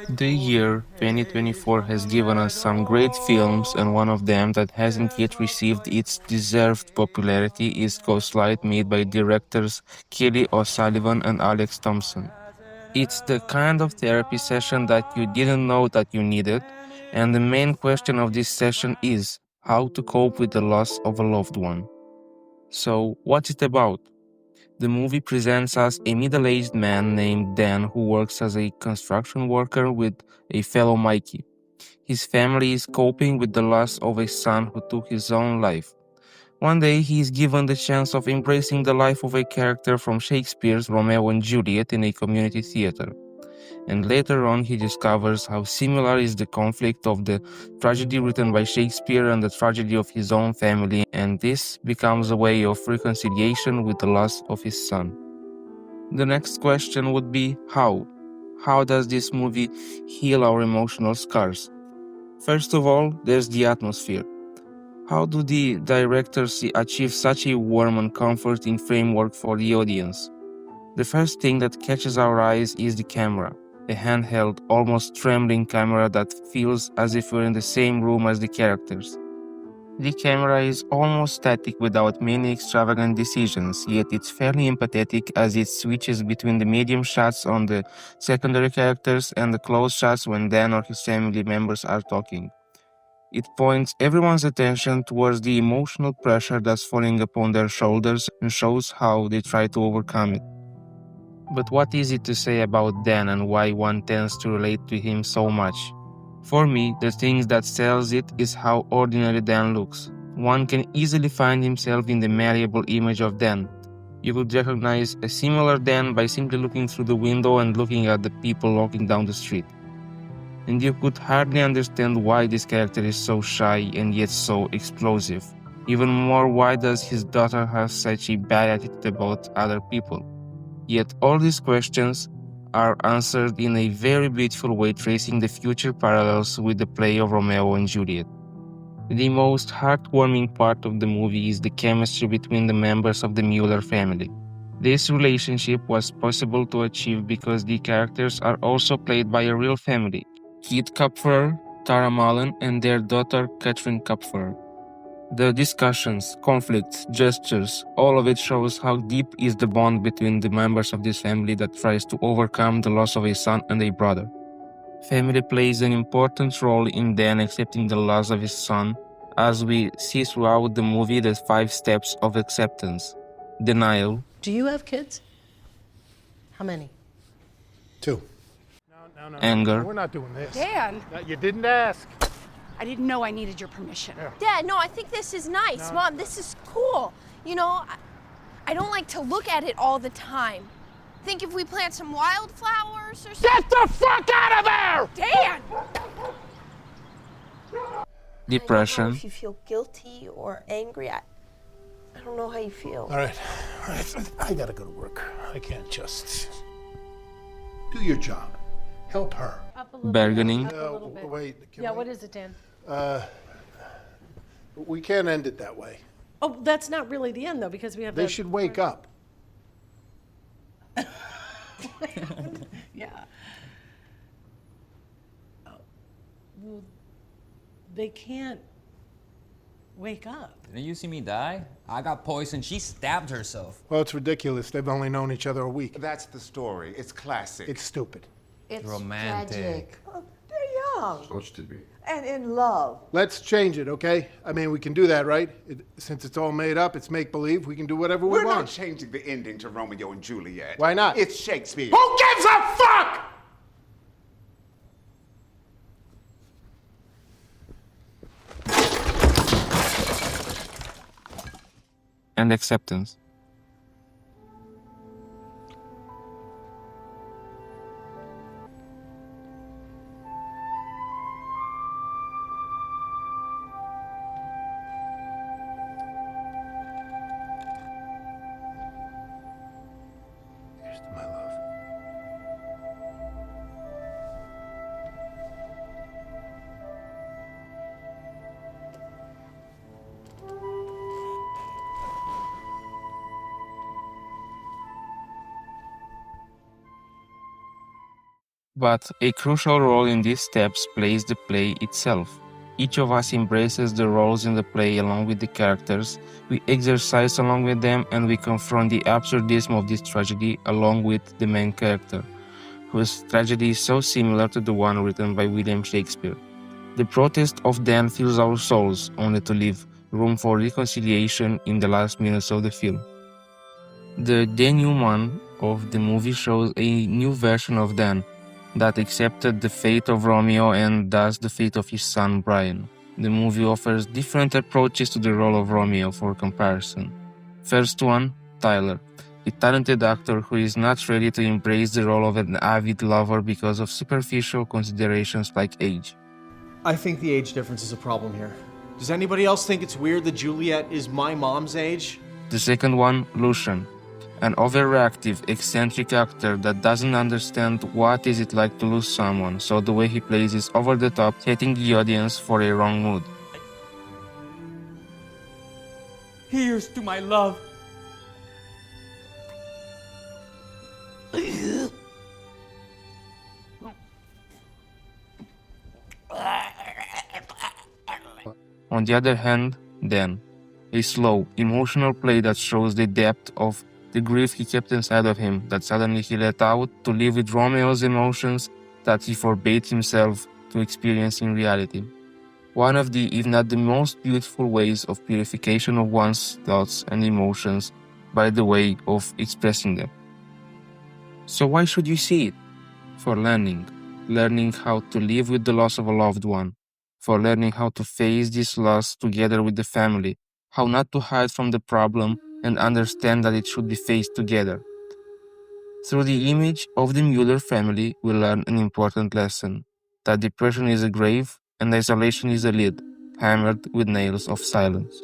The year 2024 has given us some great films, and one of them that hasn't yet received its deserved popularity is Ghostlight, made by directors Kelly O'Sullivan and Alex Thompson. It's the kind of therapy session that you didn't know that you needed, and the main question of this session is how to cope with the loss of a loved one. So, what's it about? The movie presents us a middle-aged man named Dan who works as a construction worker with a fellow Mikey. His family is coping with the loss of a son who took his own life. One day he is given the chance of embracing the life of a character from Shakespeare's Romeo and Juliet in a community theater. And later on he discovers how similar is the conflict of the tragedy written by Shakespeare and the tragedy of his own family, and this becomes a way of reconciliation with the loss of his son. The next question would be how? How does this movie heal our emotional scars? First of all, there's the atmosphere. How do the directors achieve such a warm and comforting framework for the audience? The first thing that catches our eyes is the camera, a handheld, almost trembling camera that feels as if we're in the same room as the characters. The camera is almost static without many extravagant decisions, yet it's fairly empathetic as it switches between the medium shots on the secondary characters and the close shots when Dan or his family members are talking. It points everyone's attention towards the emotional pressure that's falling upon their shoulders and shows how they try to overcome it. But what is it to say about Dan and why one tends to relate to him so much? For me, the thing that sells it is how ordinary Dan looks. One can easily find himself in the malleable image of Dan. You would recognize a similar Dan by simply looking through the window and looking at the people walking down the street. And you could hardly understand why this character is so shy and yet so explosive. Even more, why does his daughter have such a bad attitude about other people? Yet all these questions are answered in a very beautiful way, tracing the future parallels with the play of Romeo and Juliet. The most heartwarming part of the movie is the chemistry between the members of the Mueller family. This relationship was possible to achieve because the characters are also played by a real family, Kit Kupfer, Tara Mullen, and their daughter Catherine Kupfer. The discussions, conflicts, gestures, all of it shows how deep is the bond between the members of this family that tries to overcome the loss of a son and a brother. Family plays an important role in Dan accepting the loss of his son, as we see throughout the movie the 5 steps of acceptance: denial. Do you have kids? How many? 2. No, Anger. we're not doing this. Dan, You didn't ask. I didn't know I needed your permission. Yeah. Dad, no, I think this is nice. No. Mom, this is cool. You know, I don't like to look at it all the time. Think if we plant some wildflowers or something. Get the fuck out of there! Dan! I don't know Depression. if you feel guilty or angry. I don't know how you feel. All right. I gotta go to work. I can't just... Do your job. Help her. Up a little Bargaining. bit. Up a little bit. Wait. Yeah, what is it, Dan? We can't end it that way. Oh, that's not really the end, though, because we have They should wake up. Yeah. Oh, well, they can't wake up. Didn't you see me die? I got poisoned. She stabbed herself. Well, it's ridiculous. They've only known each other a week. That's the story. It's classic. It's stupid. It's Romantic. tragic. Oh, they're young supposed to be. and in love. Let's change it, okay? I mean, we can do that, right? Since it's all made up, it's make-believe, we can do whatever we We're not want. changing the ending to Romeo and Juliet. Why not? It's Shakespeare. Who gives a fuck? And acceptance. Here's to my love. But a crucial role in these steps plays the play itself. Each of us embraces the roles in the play along with the characters, we exercise along with them, and we confront the absurdism of this tragedy along with the main character, whose tragedy is so similar to the one written by William Shakespeare. The protest of Dan fills our souls, only to leave room for reconciliation in the last minutes of the film. The denouement of the movie shows a new version of Dan that accepted the fate of Romeo and thus the fate of his son Brian. The movie offers different approaches to the role of Romeo for comparison. First one, Tyler, a talented actor who is not ready to embrace the role of an avid lover because of superficial considerations like age. I think the age difference is a problem here. Does anybody else think it's weird that Juliet is my mom's age? The second one, Lucian, an overreactive, eccentric actor that doesn't understand what is it like to lose someone, so the way he plays is over the top, setting the audience for a wrong mood. Here's to my love. On the other hand, Dan, a slow, emotional play that shows the depth of the grief he kept inside of him that suddenly he let out to live with Romeo's emotions that he forbade himself to experience in reality. One of the, if not the most beautiful ways of purification of one's thoughts and emotions by the way of expressing them. So why should you see it? For learning how to live with the loss of a loved one, for learning how to face this loss together with the family, how not to hide from the problem and understand that it should be faced together. Through the image of the Mueller family, we learn an important lesson, that depression is a grave and isolation is a lid, hammered with nails of silence.